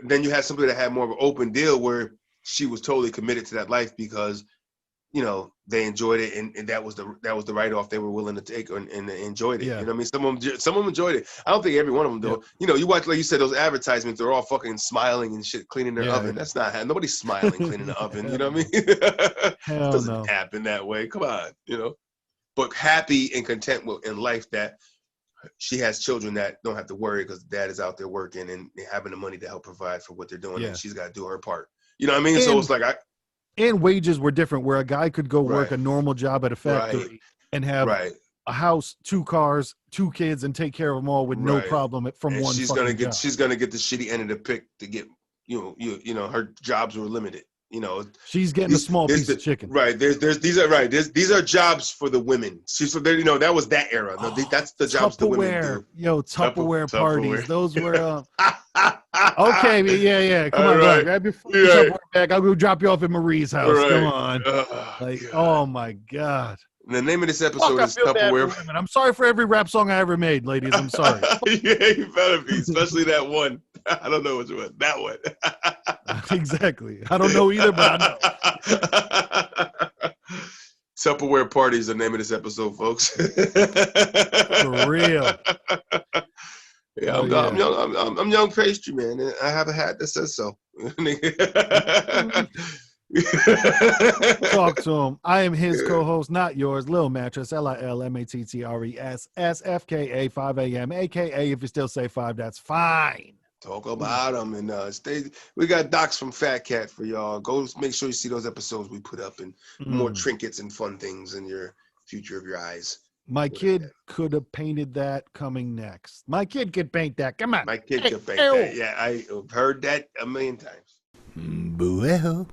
then you had somebody that had more of an open deal where she was totally committed to that life because, you know, they enjoyed it, and that was the write-off they were willing to take, and they enjoyed it. Yeah. You know what I mean? Some of them enjoyed it. I don't think every one of them do. Yep. You know, you watch, like you said, those advertisements, they're all fucking smiling and shit, cleaning their oven. Yeah. That's not, nobody's smiling cleaning the oven. You know what I mean? It Hell doesn't no. happen that way. Come on, you know. But happy and content in life that she has children that don't have to worry because dad is out there working and having the money to help provide for what they're doing, Yeah. and she's got to do her part. You know what I mean? So it's like and wages were different, where a guy could go work Right. a normal job at a factory and have a house, 2 cars, 2 kids, and take care of them all with no problem from and one she's fucking gonna get job. she's gonna get the shitty end of the pick to get you know her jobs were limited. You know, she's getting a small piece of chicken. Right. These are jobs for the women. She's for there. You know, that was that era. No, that's the jobs the women do. Yo, Tupperware parties. Tupperware. Those were okay. Yeah. Come on, right. grab your Tupperware bag. I'll go drop you off at Marie's house. Right. Come on. Oh my God. And the name of this episode is Tupperware. I'm sorry for every rap song I ever made, ladies. I'm sorry. Yeah, you better be, especially that one. I don't know which one. That one. Exactly. I don't know either, but I know. Tupperware party is the name of this episode, folks. For real. Yeah, I'm young pastry man, and I have a hat that says so. Talk to him. I am his co-host, not yours. Lil Mattress, LILMATTRESS SFKA 5 AM, aka if you still say 5, that's fine. Talk about them and we got docs from Fat Cat for y'all. Go make sure you see those episodes we put up and more trinkets and fun things in your future of your eyes. My kid could have painted that coming next. My kid could paint that. Come on. My kid could paint that. Yeah, I heard that a million times. Bueno.